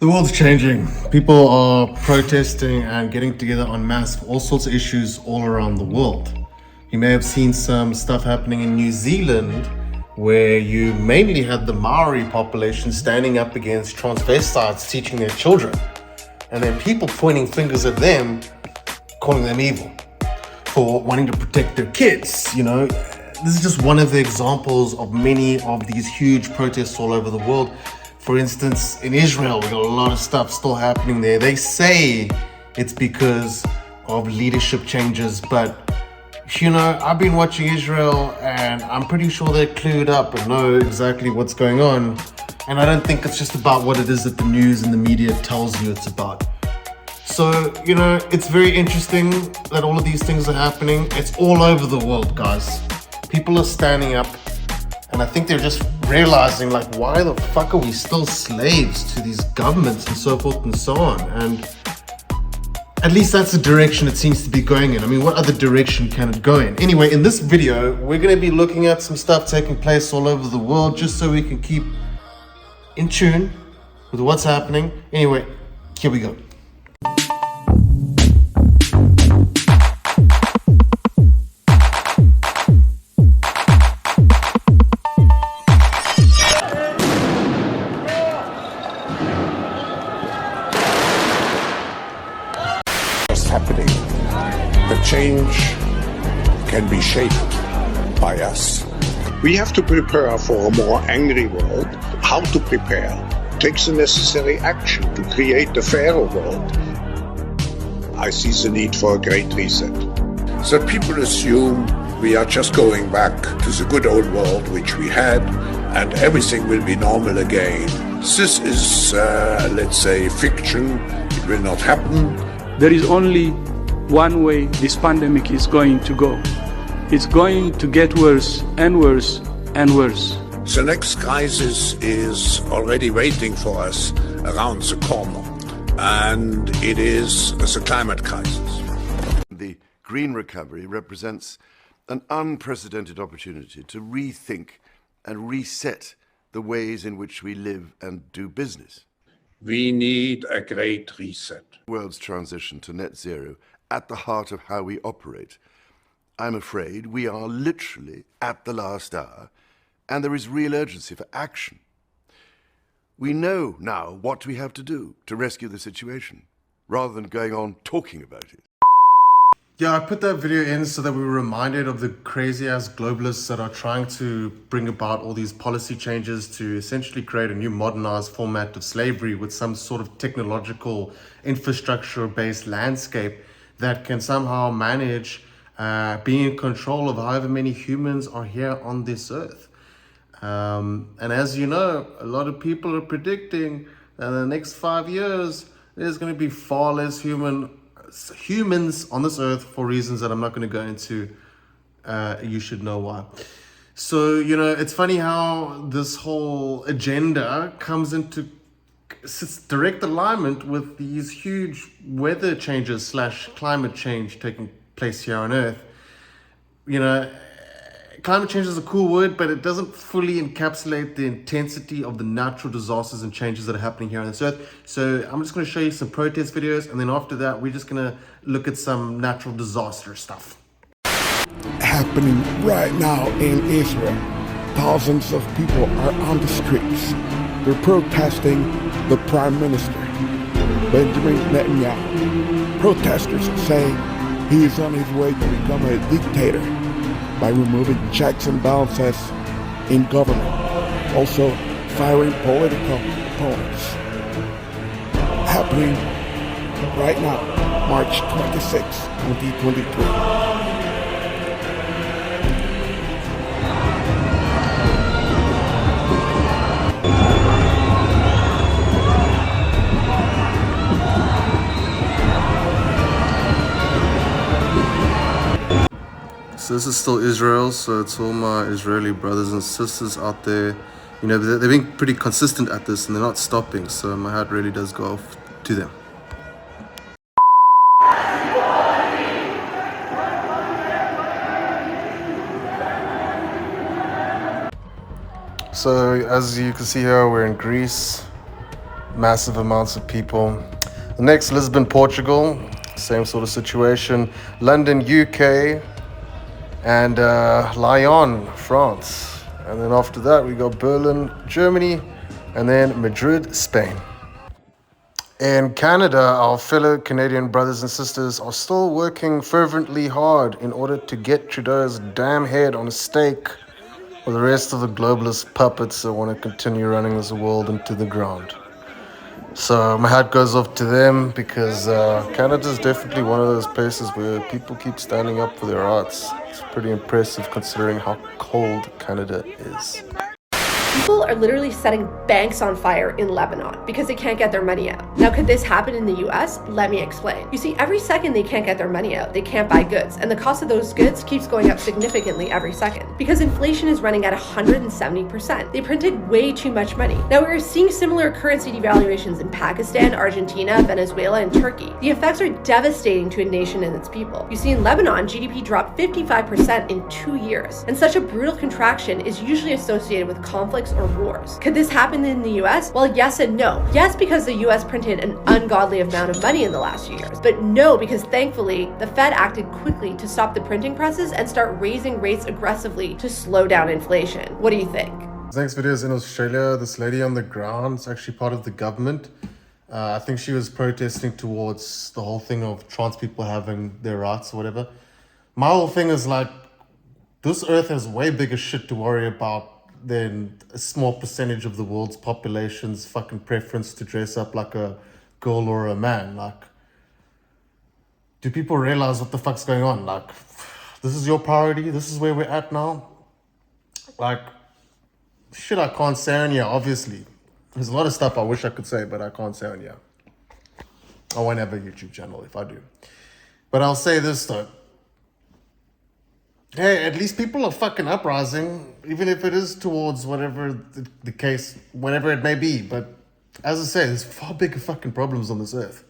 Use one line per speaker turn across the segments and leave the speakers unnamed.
The world's changing. People are protesting and getting together en masse for all sorts of issues all around the world. You may have seen some stuff happening in New Zealand where you mainly had the Maori population standing up against transvestites teaching their children. And then people pointing fingers at them, calling them evil for wanting to protect their kids, you know. This is just one of the examples of many of these huge protests all over the world. For instance, in Israel, we got a lot of stuff still happening there. They say it's because of leadership changes, but you know, I've been watching Israel and I'm pretty sure they're clued up and know exactly what's going on. And I don't think it's just about what it is that the news and the media tells you it's about. So, you know, it's very interesting that all of these things are happening. It's all over the world, guys. People are standing up. And I think they're just realizing, like, why the fuck are we still slaves to these governments and so forth and so on? And at least that's the direction it seems to be going in. I mean, what other direction can it go in? Anyway, in this video, we're going to be looking at some stuff taking place all over the world just so we can keep in tune with what's happening. Anyway, here we go.
Happening. The change can be shaped by us. We have to prepare for a more angry world. How to prepare? Takes the necessary action to create a fairer world. I see the need for a great reset. So people assume we are just going back to the good old world which we had and everything will be normal again. This is, let's say, fiction. It will not happen.
There is only one way this pandemic is going to go. It's going to get worse and worse and worse.
The next crisis is already waiting for us around the corner, and it is the climate crisis.
The green recovery represents an unprecedented opportunity to rethink and reset the ways in which we live and do business.
We need a great reset.
World's transition to net zero at the heart of how we operate. I'm afraid we are literally at the last hour, and there is real urgency for action. We know now what we have to do to rescue the situation, rather than going on talking about it.
Yeah, I put that video in so that we were reminded of the crazy-ass globalists that are trying to bring about all these policy changes to essentially create a new modernized format of slavery with some sort of technological infrastructure-based landscape that can somehow manage being in control of however many humans are here on this earth. And as you know, a lot of people are predicting that in the next 5 years, there's going to be far less humans on this earth for reasons that I'm not going to go into. You should know why. So, you know, it's funny how this whole agenda comes into direct alignment with these huge weather changes / climate change taking place here on earth. You know, climate change is a cool word, but it doesn't fully encapsulate the intensity of the natural disasters and changes that are happening here on this earth. So I'm just going to show you some protest videos, and then after that, we're just going to look at some natural disaster stuff.
Happening right now in Israel. Thousands of people are on the streets. They're protesting the Prime Minister, Benjamin Netanyahu. Protesters say he is on his way to become a dictator by removing checks and balances in government, also firing political opponents. Happening right now, March 26, 2023.
So this is still Israel, so it's all my Israeli brothers and sisters out there. You know, they're being pretty consistent at this and they're not stopping, so my heart really does go off to them. So as you can see here, we're in Greece. massive amounts of people. The next, Lisbon, Portugal, same sort of situation. London, UK, and Lyon, France. And then after that, we got Berlin, Germany, and then Madrid, Spain. In Canada, our fellow Canadian brothers and sisters are still working fervently hard in order to get Trudeau's damn head on a stake for the rest of the globalist puppets that want to continue running this world into the ground. So my hat goes off to them because Canada is definitely one of those places where people keep standing up for their rights. It's pretty impressive considering how cold Canada is.
People are literally setting banks on fire in Lebanon because they can't get their money out. Now, could this happen in the US? Let me explain. You see, every second they can't get their money out, they can't buy goods, and the cost of those goods keeps going up significantly every second because inflation is running at 170%. They printed way too much money. Now, we're seeing similar currency devaluations in Pakistan, Argentina, Venezuela, and Turkey. The effects are devastating to a nation and its people. You see, in Lebanon, GDP dropped 55% in 2 years, and such a brutal contraction is usually associated with conflicts or wars. Could this happen in the US? Well, yes and no. Yes, because the US printed an ungodly amount of money in the last few years, but no, because thankfully the Fed acted quickly to stop the printing presses and start raising rates aggressively to slow down inflation. What do you think?
This next video is in Australia. This lady on the ground is actually part of the government. I think she was protesting towards the whole thing of trans people having their rights or whatever. My whole thing is like, this earth has way bigger shit to worry about than a small percentage of the world's population's fucking preference to dress up like a girl or a man. Like, do people realize what the fuck's going on? Like, this is your priority. This is where we're at now. Like, shit I can't say on here, obviously. There's a lot of stuff I wish I could say, but I can't say on here. I won't have a YouTube channel if I do. But I'll say this though. Hey, at least people are fucking uprising, even if it is towards whatever the case, whatever it may be. But as I say, there's far bigger fucking problems on this earth.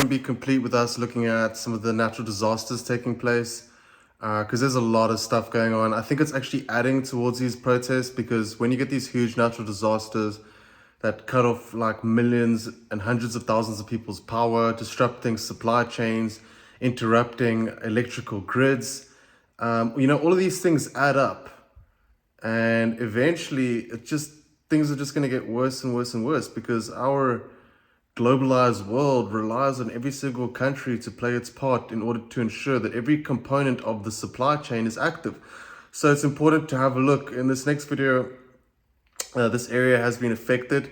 Be complete with us looking at some of the natural disasters taking place because there's a lot of stuff going on. I think it's actually adding towards these protests because when you get these huge natural disasters that cut off like millions and hundreds of thousands of people's power, disrupting supply chains, interrupting electrical grids, all of these things add up, and eventually things are just going to get worse and worse and worse because our globalized world relies on every single country to play its part in order to ensure that every component of the supply chain is active. So it's important to have a look. In this next video, this area has been affected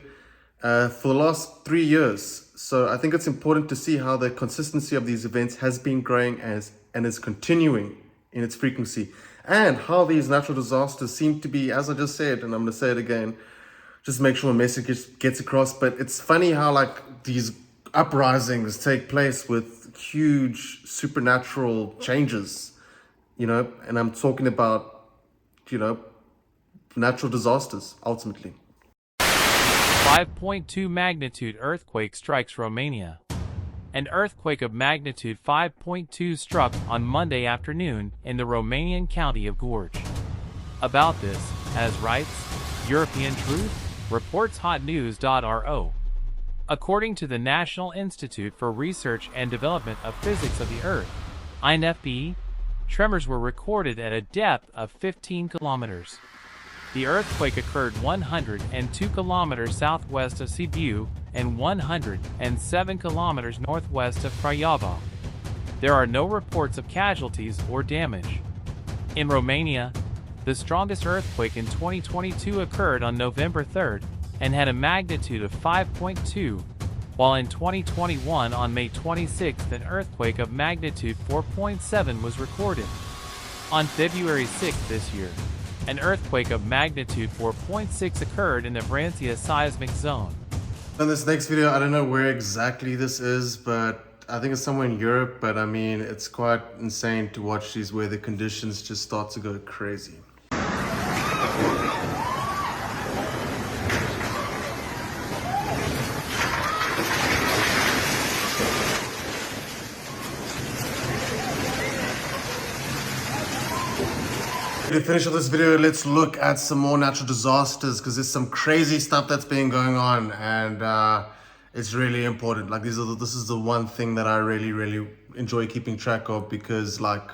for the last 3 years. So I think it's important to see how the consistency of these events has been growing and is continuing in its frequency, and how these natural disasters seem to be, as I just said, and I'm going to say it again, just make sure the message gets across. But it's funny how like these uprisings take place with huge supernatural changes, and I'm talking about, natural disasters ultimately.
5.2 magnitude earthquake strikes Romania. An earthquake of magnitude 5.2 struck on Monday afternoon in the Romanian county of Gorj. About this, as writes European Truth, reports hotnews.ro. According to the National Institute for Research and Development of Physics of the Earth, INFP, tremors were recorded at a depth of 15 kilometers. The earthquake occurred 102 kilometers southwest of Sibiu and 107 kilometers northwest of Craiova. There are no reports of casualties or damage. In Romania, the strongest earthquake in 2022 occurred on November 3rd and had a magnitude of 5.2, while in 2021 on May 26th an earthquake of magnitude 4.7 was recorded. On February 6th this year, an earthquake of magnitude 4.6 occurred in the Vrancia seismic zone.
In this next video, I don't know where exactly this is, but I think it's somewhere in Europe, but I mean, it's quite insane to watch these weather conditions just start to go crazy. To finish off this video, let's look at some more natural disasters, because there's some crazy stuff that's been going on, and it's really important. Like this is the one thing that I really enjoy keeping track of, because like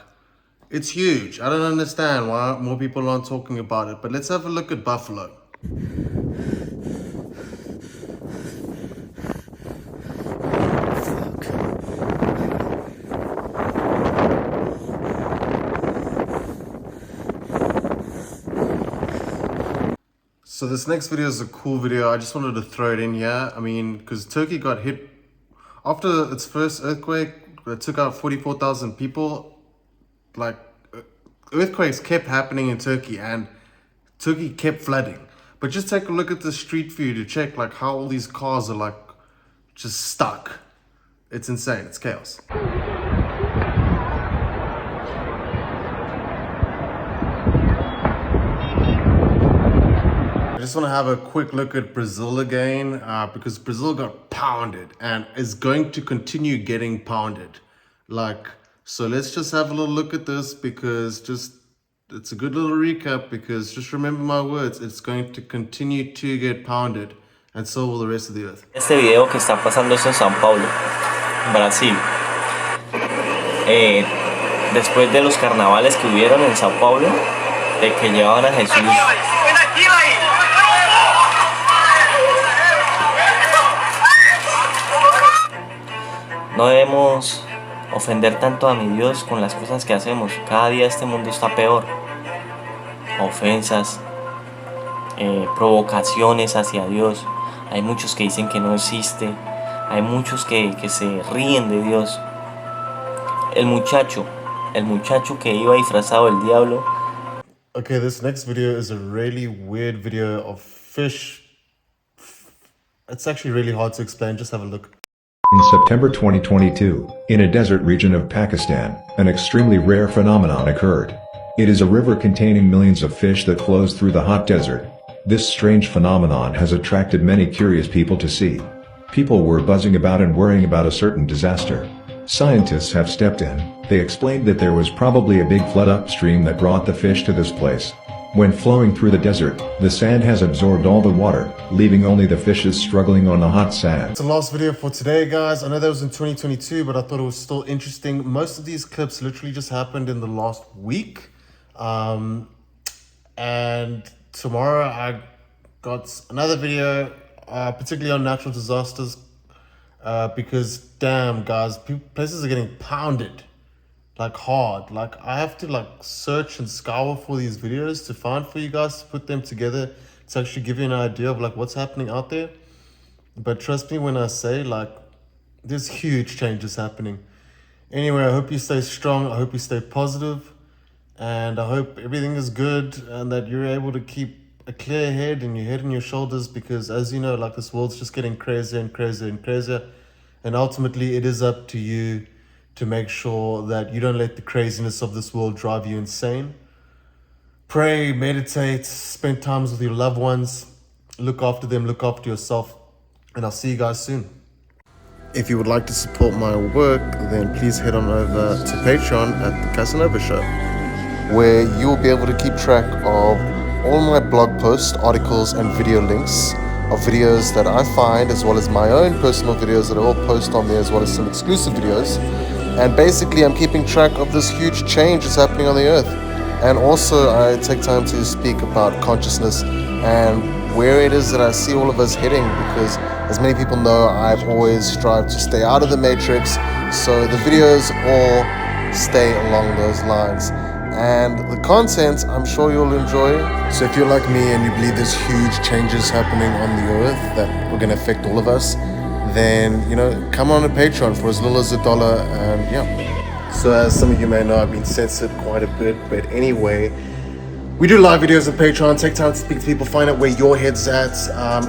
it's huge. I don't understand why more people aren't talking about it. But let's have a look at Buffalo. So this next video is a cool video. I just wanted to throw it in here. I mean, because Turkey got hit after its first earthquake that took out 44,000 people. Like, earthquakes kept happening in Turkey, and Turkey kept flooding. But just take a look at the street view to check like how all these cars are like just stuck. It's insane. It's chaos. I just want to have a quick look at Brazil again, because Brazil got pounded and is going to continue getting pounded. Like, so let's just have a little look at this, because it's a good little recap, because just remember my words, it's going to continue to get pounded, and so will the rest of the earth.
Este video que está pasando es en São Paulo, Brasil. Después de los carnavales que hubieron en São Paulo, de que llevaban a Jesús. No debemos ofender tanto a mi Dios con las cosas que hacemos. Cada día este mundo está peor. Ofensas, provocaciones hacia Dios. Hay muchos que dicen que no existe. Hay muchos que se ríen de Dios. El muchacho que iba disfrazado del diablo.
Okay, this next video is a really weird video of fish. It's actually really hard to explain. Just have a look.
In September 2022, in a desert region of Pakistan, an extremely rare phenomenon occurred. It is a river containing millions of fish that flows through the hot desert. This strange phenomenon has attracted many curious people to see. People were buzzing about and worrying about a certain disaster. Scientists have stepped in. They explained that there was probably a big flood upstream that brought the fish to this place. When flowing through the desert, the sand has absorbed all the water, leaving only the fishes struggling on the hot sand.
It's the last video for today, guys. I know that was in 2022, but I thought it was still interesting. Most of these clips literally just happened in the last week. And tomorrow I got another video, particularly on natural disasters, because damn, guys, places are getting pounded. Like hard. Like I have to like search and scour for these videos to find for you guys, to put them together to actually give you an idea of like what's happening out there. But trust me when I say like there's huge changes happening. Anyway, I hope you stay strong. I hope you stay positive, and I hope everything is good and that you're able to keep a clear head and your head on your shoulders, because as you know, like this world's just getting crazier and crazier and crazier, and ultimately it is up to you to make sure that you don't let the craziness of this world drive you insane. Pray, meditate, spend times with your loved ones, look after them, look after yourself, and I'll see you guys soon. If you would like to support my work, then please head on over to Patreon at The Casanova Show, where you'll be able to keep track of all my blog posts, articles, and video links of videos that I find, as well as my own personal videos that I will post on there, as well as some exclusive videos. And basically, I'm keeping track of this huge change that's happening on the earth. And also, I take time to speak about consciousness and where it is that I see all of us heading, because as many people know, I've always strived to stay out of the matrix, so the videos all stay along those lines. And the content, I'm sure you'll enjoy. So if you're like me and you believe there's huge changes happening on the earth that are going to affect all of us, then, you know, come on to Patreon for as little as $1, and yeah. So as some of you may know, I've been censored quite a bit, but anyway, we do live videos on Patreon, take time to speak to people, find out where your head's at.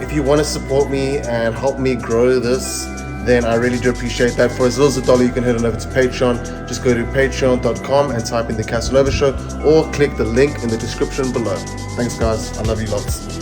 If you want to support me and help me grow this then I really do appreciate that. For as little as $1, you can head on over to Patreon. Just go to patreon.com and type in the Casanova Show, or click the link in the description below. Thanks guys, I love you lots.